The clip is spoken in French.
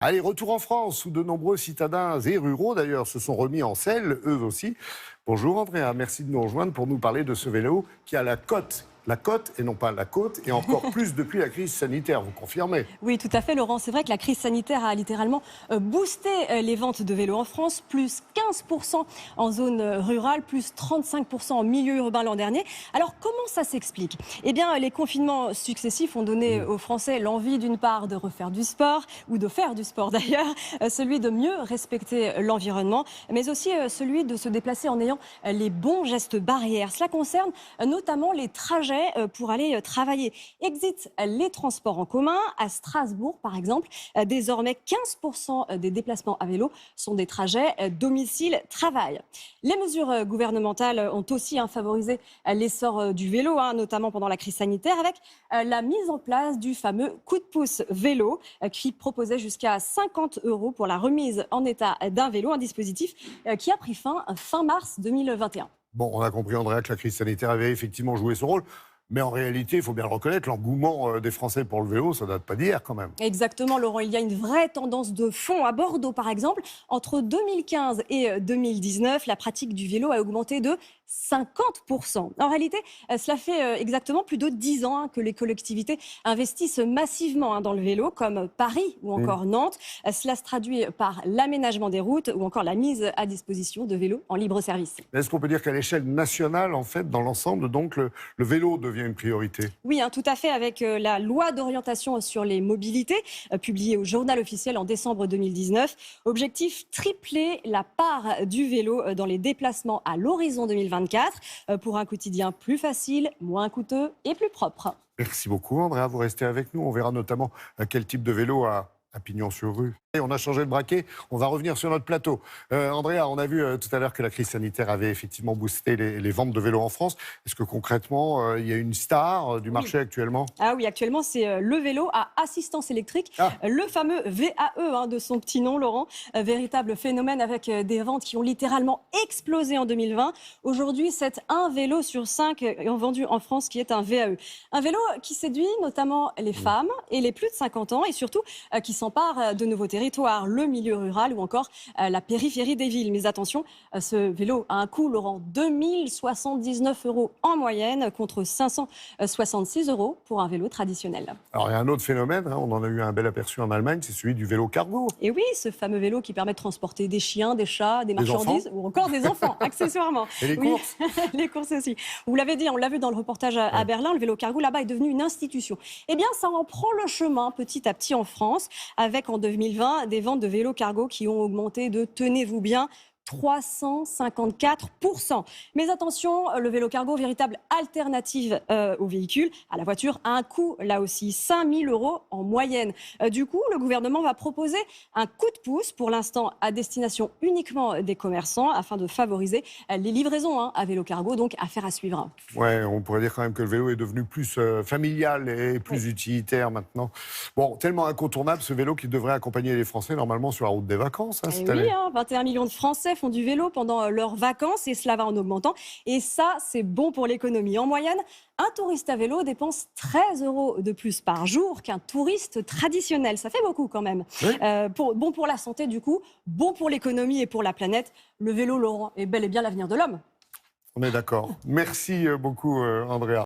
Allez, retour en France, où de nombreux citadins et ruraux, d'ailleurs, se sont remis en selle, eux aussi. Bonjour Andrea, merci de nous rejoindre pour nous parler de ce vélo qui a la cote et non pas la côte, et encore plus depuis la crise sanitaire, vous confirmez? Oui, tout à fait, Laurent. C'est vrai que la crise sanitaire a littéralement boosté les ventes de vélos en France, plus 15% en zone rurale, plus 35% en milieu urbain l'an dernier. Alors, comment ça s'explique? Eh bien, les confinements successifs ont donné aux Français l'envie, d'une part, de refaire du sport, ou de faire du sport d'ailleurs, celui de mieux respecter l'environnement, mais aussi celui de se déplacer en ayant les bons gestes barrières. Cela concerne notamment les trajets pour aller travailler. Exit les transports en commun. À Strasbourg, par exemple, désormais 15% des déplacements à vélo sont des trajets domicile-travail. Les mesures gouvernementales ont aussi favorisé l'essor du vélo, notamment pendant la crise sanitaire, avec la mise en place du fameux coup de pouce vélo qui proposait jusqu'à 50 € pour la remise en état d'un vélo, un dispositif qui a pris fin mars 2021. Bon, on a compris, Andrea, que la crise sanitaire avait effectivement joué son rôle. Mais en réalité, il faut bien le reconnaître, l'engouement des Français pour le vélo, ça date pas d'hier quand même. Exactement, Laurent. Il y a une vraie tendance de fond. À Bordeaux, par exemple, entre 2015 et 2019, la pratique du vélo a augmenté de 50%. En réalité, cela fait exactement plus de 10 ans que les collectivités investissent massivement dans le vélo, comme Paris ou encore Nantes. Cela se traduit par l'aménagement des routes ou encore la mise à disposition de vélos en libre service. Est-ce qu'on peut dire qu'à l'échelle nationale, en fait, dans l'ensemble, donc, le vélo devient une priorité? Oui, tout à fait, avec la loi d'orientation sur les mobilités, publiée au Journal officiel en décembre 2019. Objectif, tripler la part du vélo dans les déplacements à l'horizon 2024 pour un quotidien plus facile, moins coûteux et plus propre. Merci beaucoup, Andrea. Vous restez avec nous. On verra notamment quel type de vélo à Pignon-sur-Rue. Et on a changé de braquet. On va revenir sur notre plateau. Andrea, on a vu tout à l'heure que la crise sanitaire avait effectivement boosté les ventes de vélos en France. Est-ce que concrètement, il y a une star du marché actuellement? Ah oui, actuellement, c'est le vélo à assistance électrique, le fameux VAE de son petit nom, Laurent. Véritable phénomène avec des ventes qui ont littéralement explosé en 2020. Aujourd'hui, c'est un vélo sur 5 vendu en France qui est un VAE. Un vélo qui séduit notamment les femmes et les plus de 50 ans et surtout qui s'empare de nouveaux territoires, le milieu rural ou encore la périphérie des villes. Mais attention, ce vélo a un coût, Laurent, 2079 € en moyenne contre 566 € pour un vélo traditionnel. Alors, il y a un autre phénomène, on en a eu un bel aperçu en Allemagne, c'est celui du vélo cargo. Et oui, ce fameux vélo qui permet de transporter des chiens, des chats, des marchandises ou encore des enfants, accessoirement. Et les courses. Les courses aussi. Vous l'avez dit, on l'a vu dans le reportage à Berlin, le vélo cargo là-bas est devenu une institution. Eh bien, ça en prend le chemin petit à petit en France, avec en 2020 des ventes de vélos cargo qui ont augmenté de, tenez-vous bien, 354%. Mais attention, le vélo cargo, véritable alternative au véhicule, à la voiture, a un coût, là aussi, 5 000 € en moyenne. Du coup, le gouvernement va proposer un coup de pouce, pour l'instant à destination uniquement des commerçants, afin de favoriser les livraisons à vélo cargo, donc affaire à suivre. Ouais, on pourrait dire quand même que le vélo est devenu plus familial et plus utilitaire maintenant. Bon, tellement incontournable ce vélo qui devrait accompagner les Français normalement sur la route des vacances cette Oui, année. 21 millions de Français font du vélo pendant leurs vacances et cela va en augmentant. Et ça, c'est bon pour l'économie. En moyenne, un touriste à vélo dépense 13 € de plus par jour qu'un touriste traditionnel. Ça fait beaucoup quand même. Oui. Bon pour la santé du coup, bon pour l'économie et pour la planète. Le vélo, Laurent, est bel et bien l'avenir de l'homme. On est d'accord. Merci beaucoup, Andrea.